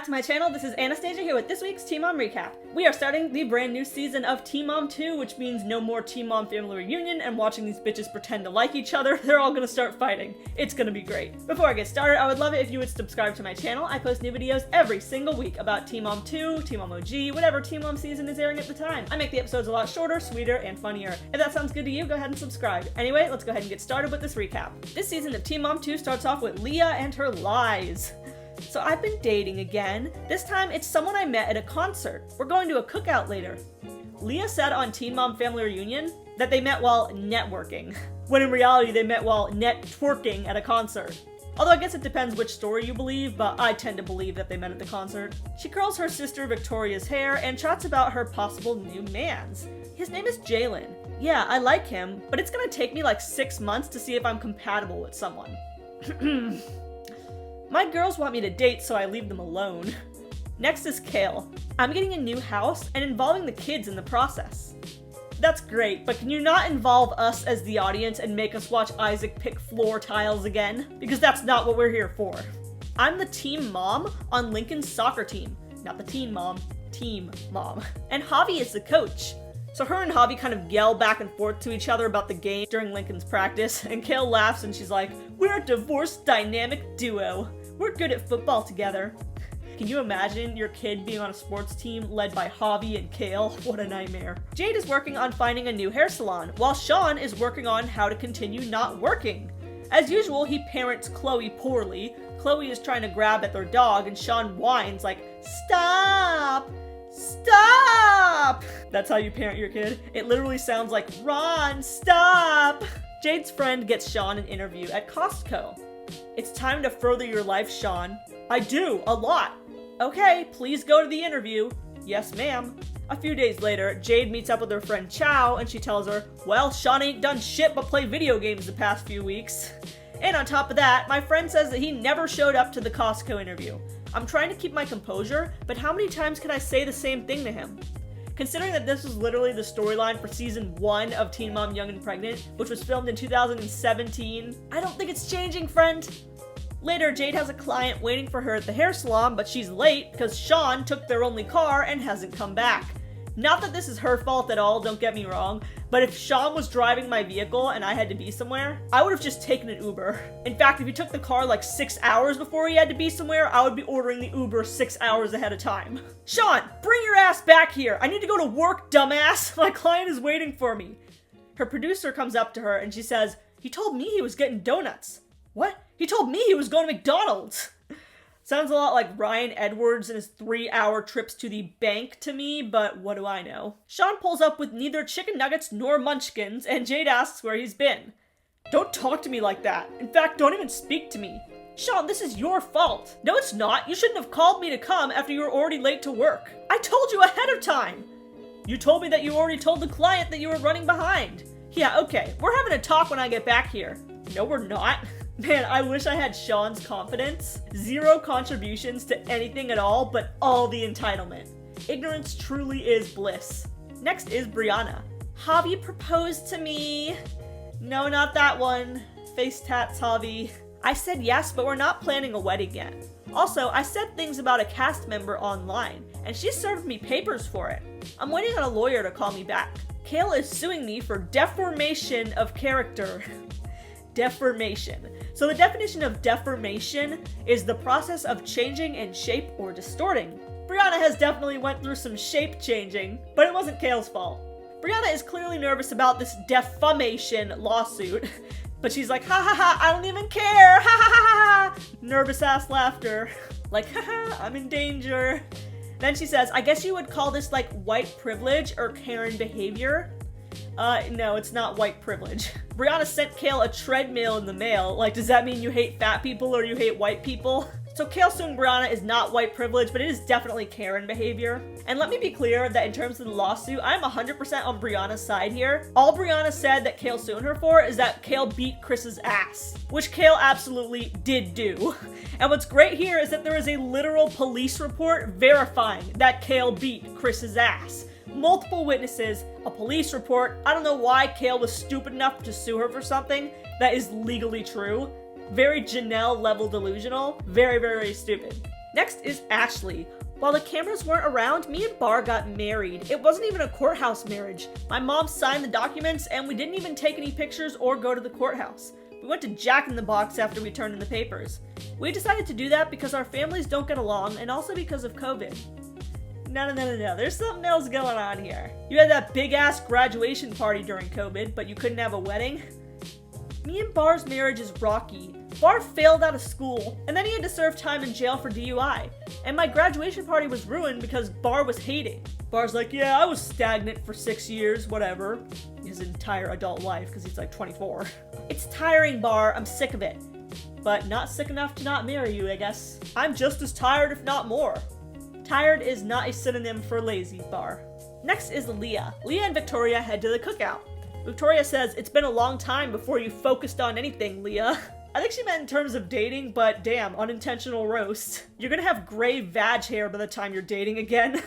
to my channel. This is Anastasia here with this week's Teen Mom Recap. We are starting the brand new season of Teen Mom 2, which means no more Teen Mom family reunion and watching these bitches pretend to like each other. They're all gonna start fighting. It's gonna be great. Before I get started, I would love it if you would subscribe to my channel. I post new videos every single week about Teen Mom 2, Teen Mom OG, whatever Teen Mom season is airing at the time. I make the episodes a lot shorter, sweeter, and funnier. If that sounds good to you, go ahead and subscribe. Anyway, let's go ahead and get started with this recap. This season of Teen Mom 2 starts off with Leah and her lies. So I've been dating again. This time it's someone I met at a concert. We're going to a cookout later. Leah said on Teen Mom Family Reunion that they met while networking, when in reality they met while networking at a concert. Although I guess it depends which story you believe, but I tend to believe that they met at the concert. She curls her sister Victoria's hair and chats about her possible new mans. His name is Jalen. Yeah, I like him, but it's gonna take me like 6 months to see if I'm compatible with someone. My girls want me to date, so I leave them alone. Next is Kail. I'm getting a new house and involving the kids in the process. That's great, but can you not involve us as the audience and make us watch Isaac pick floor tiles again? Because that's not what we're here for. I'm the team mom on Lincoln's soccer team. Not the teen mom, team mom. And Javi is the coach. So her and Javi kind of yell back and forth to each other about the game during Lincoln's practice, and Kail laughs and she's like, "We're a divorced dynamic duo. We're good at football together." Can you imagine your kid being on a sports team led by Javi and Kail? What a nightmare. Jade is working on finding a new hair salon, while Sean is working on how to continue not working. As usual, he parents Chloe poorly. Chloe is trying to grab at their dog, and Sean whines like, "Stop! Stop!" That's how you parent your kid. It literally sounds like, "Ron, stop!" Jade's friend gets Sean an interview at Costco. "It's time to further your life, Sean." "I do, a lot." "Okay, please go to the interview." "Yes, ma'am." A few days later, Jade meets up with her friend Chow, and she tells her, "Well, Sean ain't done shit but play video games the past few weeks." And on top of that, my friend says that he never showed up to the Costco interview. I'm trying to keep my composure, but how many times can I say the same thing to him? Considering that this was literally the storyline for season 1 of Teen Mom Young and Pregnant, which was filmed in 2017, I don't think it's changing, friend. Later, Jade has a client waiting for her at the hair salon, but she's late because Sean took their only car and hasn't come back. Not that this is her fault at all, don't get me wrong, but if Sean was driving my vehicle and I had to be somewhere, I would have just taken an Uber. In fact, if he took the car like 6 hours before he had to be somewhere, I would be ordering the Uber 6 hours ahead of time. "Sean, bring your ass back here! I need to go to work, dumbass! My client is waiting for me." Her producer comes up to her and she says, "He told me he was getting donuts." "What? He told me he was going to McDonald's." Sounds a lot like Ryan Edwards and his 3-hour trips to the bank to me, but what do I know? Sean pulls up with neither chicken nuggets nor munchkins, and Jade asks where he's been. "Don't talk to me like that. In fact, don't even speak to me." "Sean, this is your fault." "No, it's not. You shouldn't have called me to come after you were already late to work." "I told you ahead of time." "You told me that you already told the client that you were running behind." "Yeah, okay. We're having a talk when I get back here." "No, we're not." Man, I wish I had Sean's confidence. 0 contributions to anything at all, but all the entitlement. Ignorance truly is bliss. Next is Briana. "Javi proposed to me." "No, not that one. Face tats, Javi." "I said yes, but we're not planning a wedding yet. Also, I said things about a cast member online, and she served me papers for it. I'm waiting on a lawyer to call me back. Kail is suing me for deformation of character." Deformation. So the definition of deformation is the process of changing in shape or distorting. Briana has definitely went through some shape changing, but it wasn't Kail's fault. Briana is clearly nervous about this defamation lawsuit, but she's like, "Ha ha ha, I don't even care, ha ha ha ha." Nervous ass laughter. Like, haha, I'm in danger. Then she says, "I guess you would call this like white privilege or Karen behavior." No, it's not white privilege. Briana sent Kail a treadmill in the mail. Like, does that mean you hate fat people or you hate white people? So Kail suing Briana is not white privilege, but it is definitely Karen behavior. And let me be clear that in terms of the lawsuit, I'm 100% on Briana's side here. All Briana said that Kail suing her for is that Kail beat Chris's ass, which Kail absolutely did do. And what's great here is that there is a literal police report verifying that Kail beat Chris's ass. Multiple witnesses, a police report. I don't know why Kail was stupid enough to sue her for something that is legally true. Very Janelle level delusional. Very, very stupid. Next is Ashley. While the cameras weren't around, me and Bar got married. It wasn't even a courthouse marriage. My mom signed the documents and we didn't even take any pictures or go to the courthouse. We went to Jack in the Box after we turned in the papers. We decided to do that because our families don't get along and also because of COVID. No. There's something else going on here. You had that big-ass graduation party during COVID, but you couldn't have a wedding? Me and Bar's marriage is rocky. Bar failed out of school, and then he had to serve time in jail for DUI. And my graduation party was ruined because Bar was hating. Bar's like, yeah, I was stagnant for 6 years, whatever. His entire adult life, because he's like 24. It's tiring, Bar. I'm sick of it. But not sick enough to not marry you, I guess. I'm just as tired, if not more. Tired is not a synonym for lazy, Bar. Next is Leah. Leah and Victoria head to the cookout. Victoria says, it's been a long time before you focused on anything, Leah. I think she meant in terms of dating, but damn, unintentional roast. You're gonna have gray vag hair by the time you're dating again.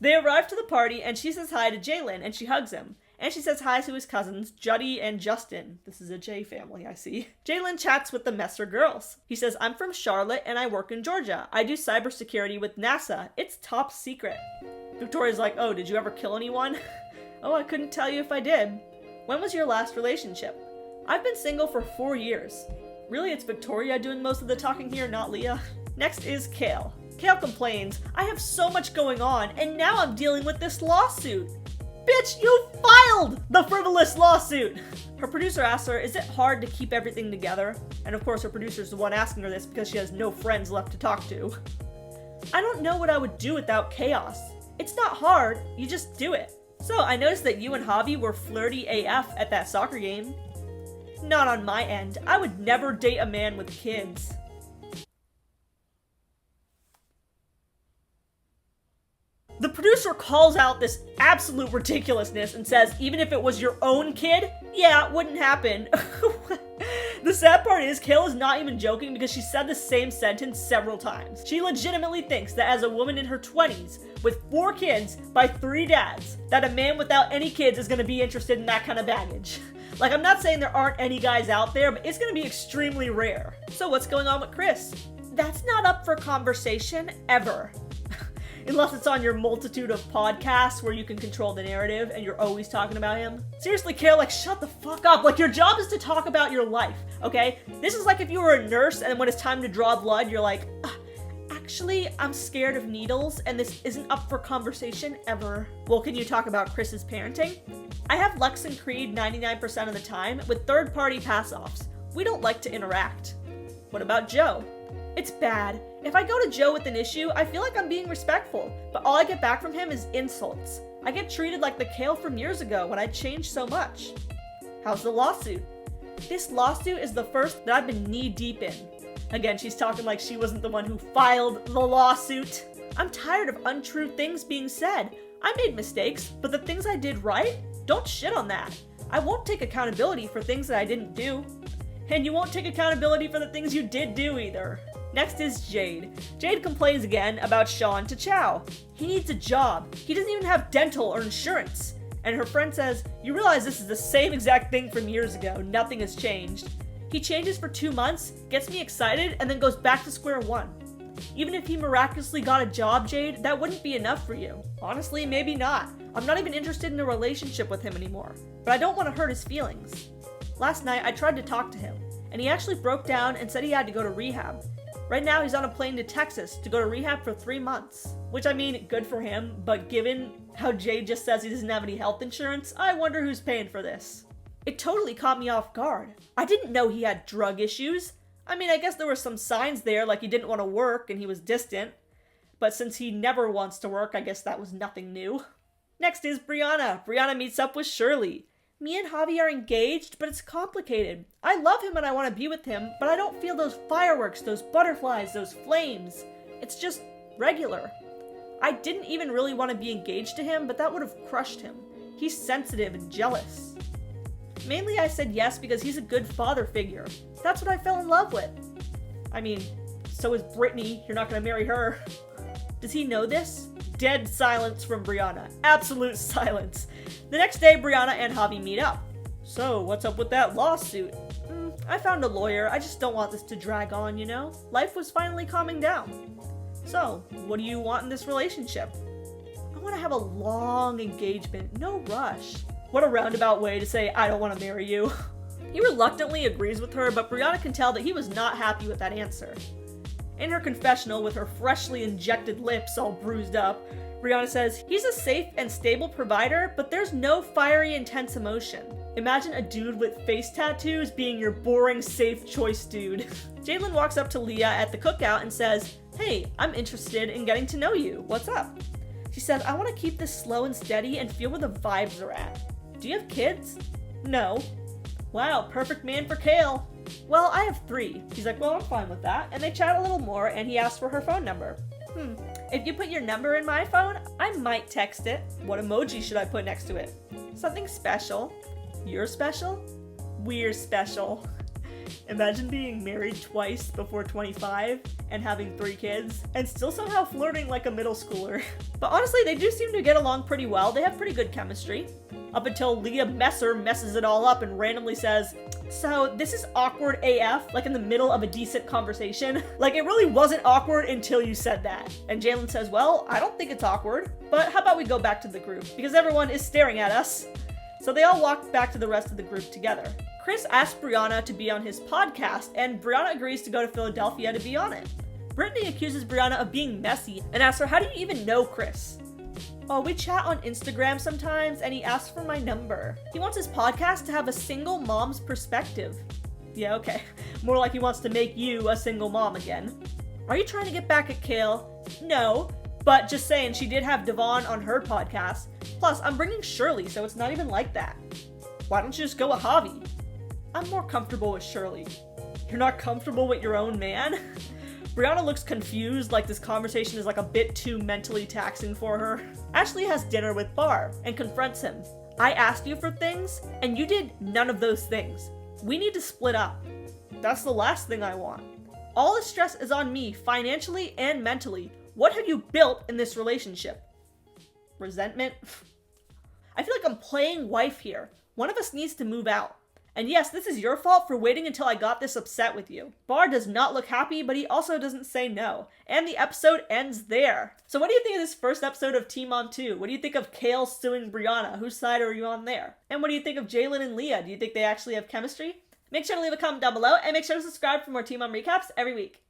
They arrive to the party, and she says hi to Jalen, and she hugs him. And she says hi to his cousins, Juddy and Justin. This is a J family, I see. Jalen chats with the Messer girls. He says, I'm from Charlotte, and I work in Georgia. I do cybersecurity with NASA. It's top secret. Victoria's like, oh, did you ever kill anyone? Oh, I couldn't tell you if I did. When was your last relationship? I've been single for 4 years. Really, it's Victoria doing most of the talking here, not Leah. Next is Kail. Kail complains, I have so much going on, and now I'm dealing with this lawsuit. Bitch, you filed the frivolous lawsuit! Her producer asks her, is it hard to keep everything together? And of course her producer's the one asking her this because she has no friends left to talk to. I don't know what I would do without chaos. It's not hard, you just do it. So I noticed that you and Javi were flirty AF at that soccer game. Not on my end. I would never date a man with kids. The producer calls out this absolute ridiculousness and says, even if it was your own kid, yeah, it wouldn't happen. The sad part is, Kail is not even joking because she said the same sentence several times. She legitimately thinks that as a woman in her 20s, with 4 kids by 3 dads, that a man without any kids is going to be interested in that kind of baggage. Like, I'm not saying there aren't any guys out there, but it's going to be extremely rare. So what's going on with Chris? That's not up for conversation, ever. Unless it's on your multitude of podcasts where you can control the narrative and you're always talking about him. Seriously, Kail, like, shut the fuck up. Like, your job is to talk about your life, okay? This is like if you were a nurse and when it's time to draw blood, you're like, actually, I'm scared of needles and this isn't up for conversation ever. Well, can you talk about Chris's parenting? I have Lex and Creed 99% of the time with third-party pass-offs. We don't like to interact. What about Joe? It's bad. If I go to Joe with an issue, I feel like I'm being respectful, but all I get back from him is insults. I get treated like the Kail from years ago when I changed so much. How's the lawsuit? This lawsuit is the first that I've been knee-deep in. Again, she's talking like she wasn't the one who filed the lawsuit. I'm tired of untrue things being said. I made mistakes, but the things I did right? Don't shit on that. I won't take accountability for things that I didn't do. And you won't take accountability for the things you did do either. Next is Jade. Jade complains again about Sean to Chow. He needs a job. He doesn't even have dental or insurance. And her friend says, you realize this is the same exact thing from years ago. Nothing has changed. He changes for 2 months, gets me excited, and then goes back to square one. Even if he miraculously got a job, Jade, that wouldn't be enough for you. Honestly, maybe not. I'm not even interested in a relationship with him anymore. But I don't want to hurt his feelings. Last night, I tried to talk to him, and he actually broke down and said he had to go to rehab. Right now, he's on a plane to Texas to go to rehab for 3 months. Which, I mean, good for him, but given how Jade just says he doesn't have any health insurance, I wonder who's paying for this. It totally caught me off guard. I didn't know he had drug issues. I mean, I guess there were some signs there, like he didn't want to work and he was distant. But since he never wants to work, I guess that was nothing new. Next is Briana. Briana meets up with Shirley. Me and Javi are engaged, but it's complicated. I love him and I want to be with him, but I don't feel those fireworks, those butterflies, those flames. It's just regular. I didn't even really want to be engaged to him, but that would have crushed him. He's sensitive and jealous. Mainly I said yes because he's a good father figure. That's what I fell in love with. I mean, so is Brittany. You're not going to marry her. Does he know this? Dead silence from Briana. Absolute silence. The next day, Briana and Javi meet up. So, what's up with that lawsuit? I found a lawyer, I just don't want this to drag on, you know? Life was finally calming down. So, what do you want in this relationship? I want to have a long engagement, no rush. What a roundabout way to say, I don't want to marry you. He reluctantly agrees with her, but Briana can tell that he was not happy with that answer. In her confessional, with her freshly injected lips all bruised up, Briana says, he's a safe and stable provider, but there's no fiery, intense emotion. Imagine a dude with face tattoos being your boring, safe choice dude. Jade walks up to Leah at the cookout and says, hey, I'm interested in getting to know you. What's up? She says, I want to keep this slow and steady and feel where the vibes are at. Do you have kids? No. Wow, perfect man for Kail. Well, I have 3. He's like, well, I'm fine with that. And they chat a little more, and he asks for her phone number. If you put your number in my phone, I might text it. What emoji should I put next to it? Something special. You're special? We're special. Imagine being married twice before 25 and having 3 kids and still somehow flirting like a middle schooler. But honestly, they do seem to get along pretty well. They have pretty good chemistry. Up until Leah messes it all up and randomly says, so this is awkward AF, like in the middle of a decent conversation. Like it really wasn't awkward until you said that. And Jalen says, well, I don't think it's awkward, but how about we go back to the group because everyone is staring at us. So they all walk back to the rest of the group together. Chris asks Briana to be on his podcast, and Briana agrees to go to Philadelphia to be on it. Brittany accuses Briana of being messy and asks her, how do you even know Chris? Oh, we chat on Instagram sometimes, and he asks for my number. He wants his podcast to have a single mom's perspective. Yeah, okay. More like he wants to make you a single mom again. Are you trying to get back at Kail? No, but just saying, she did have Devon on her podcast. Plus, I'm bringing Shirley, so it's not even like that. Why don't you just go with Javi? I'm more comfortable with Shirley. You're not comfortable with your own man? Briana looks confused, like this conversation is like a bit too mentally taxing for her. Ashley has dinner with Barb and confronts him. I asked you for things, and you did none of those things. We need to split up. That's the last thing I want. All the stress is on me, financially and mentally. What have you built in this relationship? Resentment? I feel like I'm playing wife here. One of us needs to move out. And yes, this is your fault for waiting until I got this upset with you. Bar does not look happy, but he also doesn't say no. And the episode ends there. So what do you think of this first episode of Team on 2? What do you think of Kail suing Briana? Whose side are you on there? And what do you think of Jalen and Leah? Do you think they actually have chemistry? Make sure to leave a comment down below and make sure to subscribe for more Team on recaps every week.